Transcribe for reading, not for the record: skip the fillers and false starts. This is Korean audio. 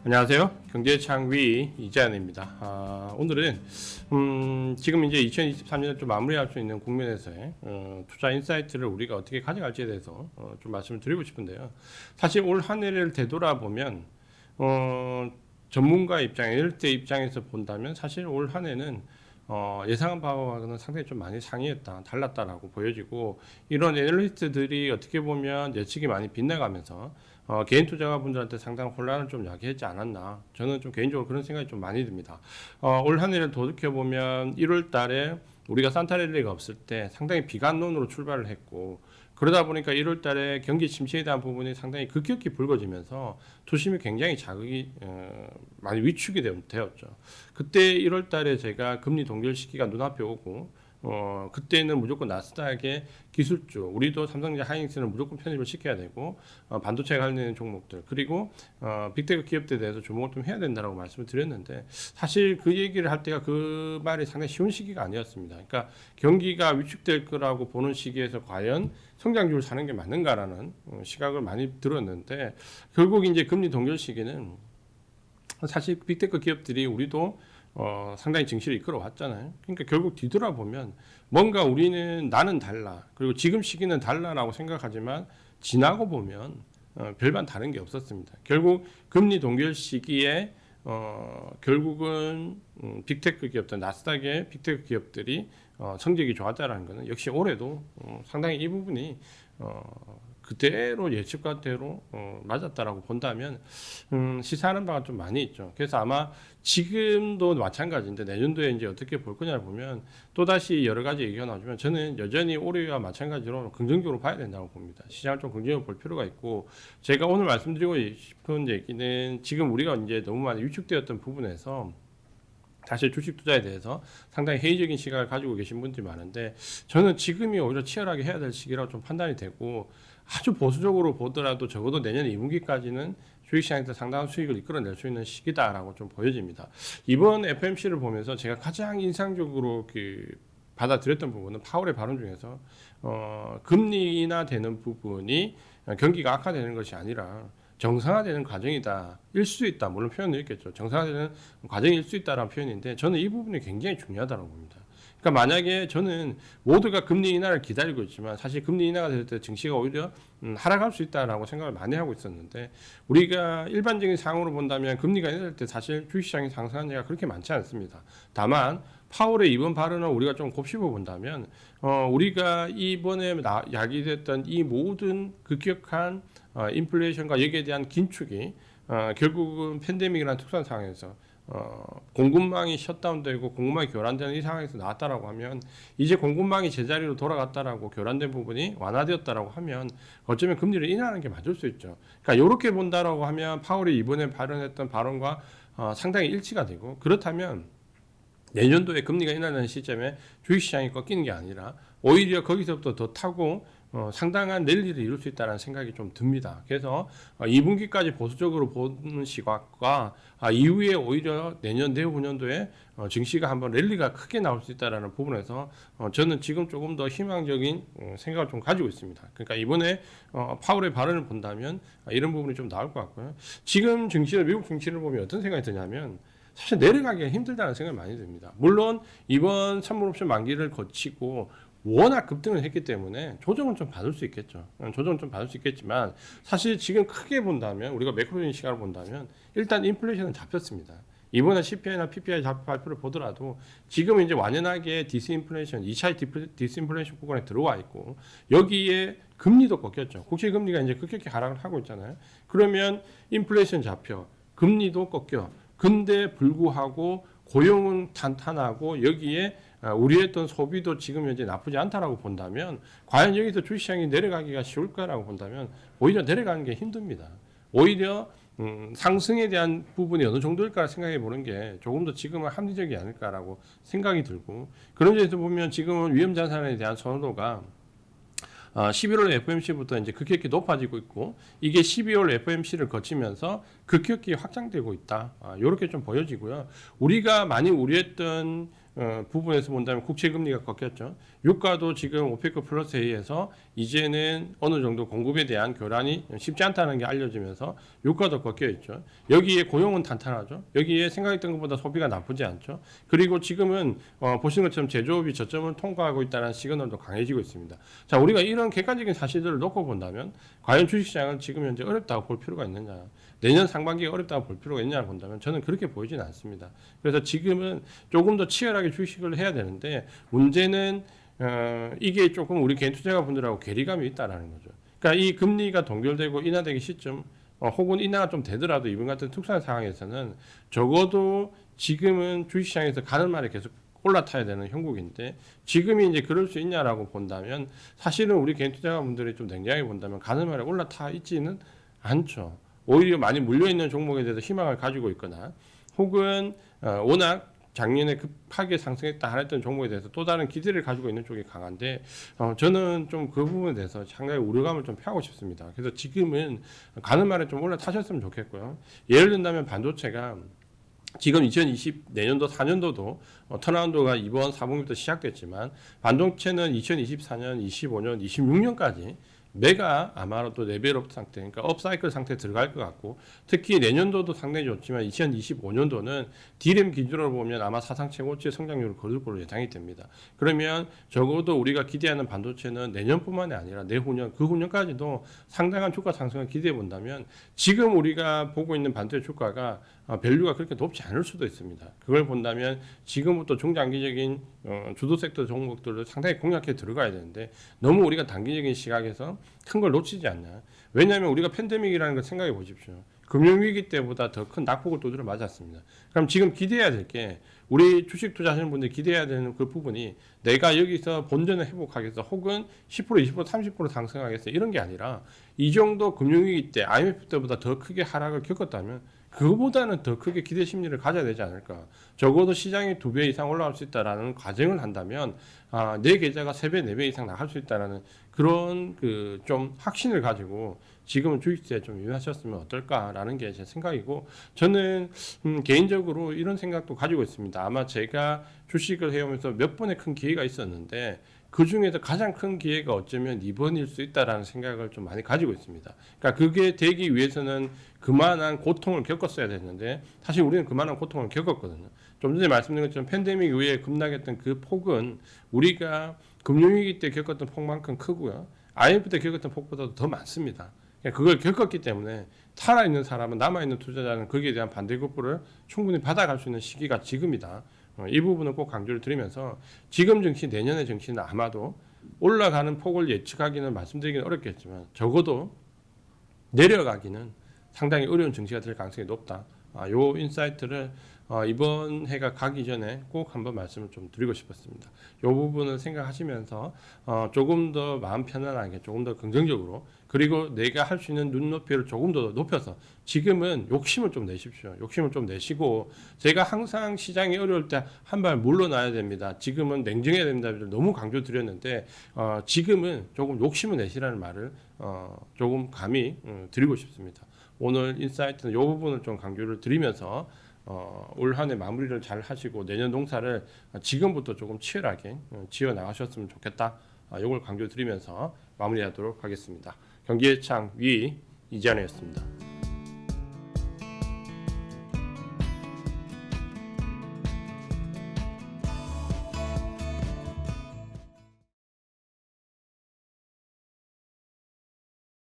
안녕하세요. 경제창위 이재현입니다. 오늘은 지금 이제 2023년을 좀 마무리할 수 있는 국면에서의 투자 인사이트를 우리가 어떻게 가져갈지에 대해서 좀 말씀을 드리고 싶은데요. 사실 올 한 해를 되돌아보면 전문가 입장, 에널리스트 입장에서 본다면 사실 올 한 해는 예상한 바와는 상당히 좀 많이 상이했다, 달랐다라고 보여지고, 이런 애널리스트들이 어떻게 보면 예측이 많이 빗나가면서 개인 투자자분들한테 상당한 혼란을 좀 야기했지 않았나, 저는 좀 개인적으로 그런 생각이 좀 많이 듭니다. 올 한 해를 돌이켜보면 1월 달에 우리가 산타랠리가 없을 때 상당히 비관론으로 출발을 했고, 그러다 보니까 1월 달에 경기 침체에 대한 부분이 상당히 급격히 불거지면서 투심이 굉장히 자극이 많이 위축이 되었죠. 그때 1월 달에 제가 금리 동결 시기가 눈앞에 오고, 그때는 무조건 나스닥의 기술주, 우리도 삼성전자 하이닉스는 무조건 편입을 시켜야 되고, 반도체 관련된 종목들, 그리고 빅테크 기업들에 대해서 주목을 좀 해야 된다라고 말씀을 드렸는데, 사실 그 얘기를 할 때가 그 말이 상당히 쉬운 시기가 아니었습니다. 그러니까 경기가 위축될 거라고 보는 시기에서 과연 성장주를 사는 게 맞는가라는 시각을 많이 들었는데, 결국 이제 금리 동결 시기는 사실 빅테크 기업들이 우리도 상당히 증시를 이끌어 왔잖아요. 그러니까 결국 뒤돌아보면 뭔가 우리는 나는 달라, 그리고 지금 시기는 달라라고 생각하지만 지나고 보면 별반 다른 게 없었습니다. 결국 금리 동결 시기에 결국은 빅테크 기업들, 나스닥의 빅테크 기업들이 성적이 좋았다라는 것은 역시 올해도 상당히 이 부분이 그대로 예측과대로 맞았다라고 본다면 시사하는 바가 좀 많이 있죠. 그래서 아마 지금도 마찬가지인데 내년도에 이제 어떻게 볼 거냐를 보면 또다시 여러 가지 얘기가 나오지만, 저는 여전히 올해와 마찬가지로 긍정적으로 봐야 된다고 봅니다. 시장을 좀 긍정적으로 볼 필요가 있고, 제가 오늘 말씀드리고 싶은 얘기는 지금 우리가 이제 너무 많이 위축되었던 부분에서 사실 주식 투자에 대해서 상당히 회의적인 시각을 가지고 계신 분들이 많은데, 저는 지금이 오히려 치열하게 해야 될 시기라고 좀 판단이 되고, 아주 보수적으로 보더라도 적어도 내년 2분기까지는 주식시장에서 상당한 수익을 이끌어낼 수 있는 시기다라고 좀 보여집니다. 이번 FMC를 보면서 제가 가장 인상적으로 받아들였던 부분은 파월의 발언 중에서 금리 인하되는 부분이 경기가 악화되는 것이 아니라 정상화되는 과정이다, 일 수 있다, 물론 표현을 했겠죠. 정상화되는 과정일 수 있다라는 표현인데, 저는 이 부분이 굉장히 중요하다고 봅니다. 그러니까 만약에 저는 모두가 금리 인하를 기다리고 있지만, 사실 금리 인하가 될 때 증시가 오히려 하락할 수 있다라고 생각을 많이 하고 있었는데, 우리가 일반적인 상황으로 본다면 금리가 인하될 때 사실 주식시장이 상승한 예가 그렇게 많지 않습니다. 다만 파월의 이번 발언을 우리가 좀 곱씹어 본다면, 우리가 이번에 야기됐던 이 모든 급격한 인플레이션과 여기에 대한 긴축이 결국은 팬데믹이라는 특수한 상황에서 공급망이 셧다운되고 공급망이 교란되는 이 상황에서 나왔다라고 하면, 이제 공급망이 제자리로 돌아갔다라고, 교란된 부분이 완화되었다라고 하면 어쩌면 금리를 인하하는 게 맞을 수 있죠. 그러니까 이렇게 본다라고 하면 파월이 이번에 발언했던 발언과 상당히 일치가 되고, 그렇다면 내년도에 금리가 인하되는 시점에 주식시장이 꺾이는 게 아니라 오히려 거기서부터 더 타고 상당한 랠리를 이룰 수 있다는 생각이 좀 듭니다. 그래서 2분기까지 보수적으로 보는 시각과 이후에 오히려 내년 내후년도에 증시가 한번 랠리가 크게 나올 수 있다는 부분에서 저는 지금 조금 더 희망적인 생각을 좀 가지고 있습니다. 그러니까 이번에 파월의 발언을 본다면 이런 부분이 좀 나올 것 같고요. 지금 증시를, 미국 증시를 보면 어떤 생각이 드냐면, 사실 내려가기가 힘들다는 생각이 많이 듭니다. 물론 이번 선물옵션 만기를 거치고 워낙 급등을 했기 때문에 조정은 좀 받을 수 있겠죠. 조정은 좀 받을 수 있겠지만, 사실 지금 크게 본다면, 우리가 매크로적인 시각을 본다면 일단 인플레이션은 잡혔습니다. 이번에 CPI나 PPI 발표를 보더라도 지금 이제 완연하게 디스인플레이션, 2차 디스인플레이션 구간에 들어와 있고, 여기에 금리도 꺾였죠. 국채 금리가 이제 급격히 하락을 하고 있잖아요. 그러면 인플레이션 잡혀, 금리도 꺾여. 근데 불구하고 고용은 탄탄하고, 여기에 우려했던 소비도 지금 현재 나쁘지 않다라고 본다면, 과연 여기서 주식시장이 내려가기가 쉬울까라고 본다면 오히려 내려가는 게 힘듭니다. 오히려 상승에 대한 부분이 어느 정도일까 생각해 보는 게 조금 더 지금은 합리적이 아닐까라고 생각이 들고, 그런 점에서 보면 지금은 위험자산에 대한 선호도가 11월 FOMC부터 이제 급격히 높아지고 있고, 이게 12월 FOMC를 거치면서 급격히 확장되고 있다. 이렇게 좀 보여지고요. 우리가 많이 우려했던 부분에서 본다면 국채 금리가 꺾였죠. 유가도 지금 오페크 플러스 회의에서 이제는 어느 정도 공급에 대한 교란이 쉽지 않다는 게 알려지면서 유가도 꺾여 있죠. 여기에 고용은 탄탄하죠. 여기에 생각했던 것보다 소비가 나쁘지 않죠. 그리고 지금은 보시는 것처럼 제조업이 저점을 통과하고 있다는 시그널도 강해지고 있습니다. 자, 우리가 이런 객관적인 사실들을 놓고 본다면 과연 주식시장은 지금 현재 어렵다고 볼 필요가 있느냐, 내년 상반기에 어렵다고 볼 필요가 있느냐 본다면 저는 그렇게 보이지는 않습니다. 그래서 지금은 조금 더 치열하게 주식을 해야 되는데 문제는 이게 조금 우리 개인 투자자분들하고 괴리감이 있다라는 거죠. 그러니까 이 금리가 동결되고 인하되기 시점 혹은 인하가 좀 되더라도 이번 같은 특수한 상황에서는 적어도 지금은 주식시장에서 가는 말에 계속 올라타야 되는 형국인데 지금이 이제 그럴 수 있냐라고 본다면 사실은 우리 개인 투자자분들이 좀 냉정하게 본다면 가는 말에 올라타 있지는 않죠. 오히려 많이 물려있는 종목에 대해서 희망을 가지고 있거나 혹은 워낙 작년에 급하게 상승했다 하랬던 종목에 대해서 또 다른 기대를 가지고 있는 쪽이 강한데 저는 좀 그 부분에 대해서 상당히 우려감을 좀 표하고 싶습니다. 그래서 지금은 가는 말에 좀 올라타셨으면 좋겠고요. 예를 든다면 반도체가 지금 2020 내년도 4년도도 턴라운드가 이번 4분기부터 시작됐지만 반도체는 2024년, 25년, 26년까지 매가 아마도 레벨업 상태, 그러니까 업사이클 상태에 들어갈 것 같고 특히 내년도도 상당히 좋지만 2025년도는 D램 기준으로 보면 아마 사상 최고치의 성장률을 거둘 걸로 예상이 됩니다. 그러면 적어도 우리가 기대하는 반도체는 내년뿐만이 아니라 내후년, 그 후년까지도 상당한 주가 상승을 기대해 본다면 지금 우리가 보고 있는 반도체 주가가 밸류가 그렇게 높지 않을 수도 있습니다. 그걸 본다면 지금부터 중장기적인 주도 섹터 종목들을 상당히 공략해 들어가야 되는데 너무 우리가 단기적인 시각에서 큰 걸 놓치지 않냐. 왜냐하면 우리가 팬데믹이라는 걸 생각해 보십시오. 금융위기 때보다 더 큰 낙폭을 두드려 맞았습니다. 그럼 지금 기대해야 될 게 우리 주식 투자하시는 분들이 기대해야 되는 그 부분이 내가 여기서 본전을 회복하겠어 혹은 10%, 20%, 30% 상승하겠어 이런 게 아니라 이 정도 금융위기 때 IMF 때보다 더 크게 하락을 겪었다면 그거보다는 더 크게 기대 심리를 가져야 되지 않을까. 적어도 시장이 2배 이상 올라갈 수 있다라는 과정을 한다면 내 계좌가 3배, 4배 이상 나갈 수 있다라는 그런 그 좀 확신을 가지고 지금은 주식시장에 좀 유의하셨으면 어떨까라는 게 제 생각이고 저는 개인적으로 이런 생각도 가지고 있습니다. 아마 제가 주식을 해오면서 몇 번의 큰 기회가 있었는데 그 중에서 가장 큰 기회가 어쩌면 이번일 수 있다라는 생각을 좀 많이 가지고 있습니다. 그러니까 그게 되기 위해서는 그만한 고통을 겪었어야 되는데 사실 우리는 그만한 고통을 겪었거든요. 좀 전에 말씀드린 것처럼 팬데믹 이후에 급락했던 그 폭은 우리가 금융위기 때 겪었던 폭만큼 크고요. IMF 때 겪었던 폭보다도 더 많습니다. 그걸 겪었기 때문에 살아있는 사람은 남아있는 투자자는 거기에 대한 반대급부를 충분히 받아갈 수 있는 시기가 지금이다. 이 부분은 꼭 강조를 드리면서 지금 증시 내년의 증시는 아마도 올라가는 폭을 예측하기는 말씀드리기는 어렵겠지만 적어도 내려가기는 상당히 어려운 증시가 될 가능성이 높다. 요 인사이트를 이번 해가 가기 전에 꼭 한번 말씀을 좀 드리고 싶었습니다. 이 부분을 생각하시면서 조금 더 마음 편안하게 조금 더 긍정적으로 그리고 내가 할 수 있는 눈높이를 조금 더 높여서 지금은 욕심을 좀 내십시오. 욕심을 좀 내시고 제가 항상 시장이 어려울 때 한 발 물러나야 됩니다. 지금은 냉정해야 됩니다. 너무 강조 드렸는데 지금은 조금 욕심을 내시라는 말을 조금 감히 드리고 싶습니다. 오늘 인사이트는 이 부분을 좀 강조를 드리면서 올 한 해 마무리를 잘 하시고 내년 농사를 지금부터 조금 치열하게 지어 나가셨으면 좋겠다. 이걸 강조드리면서 마무리하도록 하겠습니다. 경기예창 위 이지환이었습니다.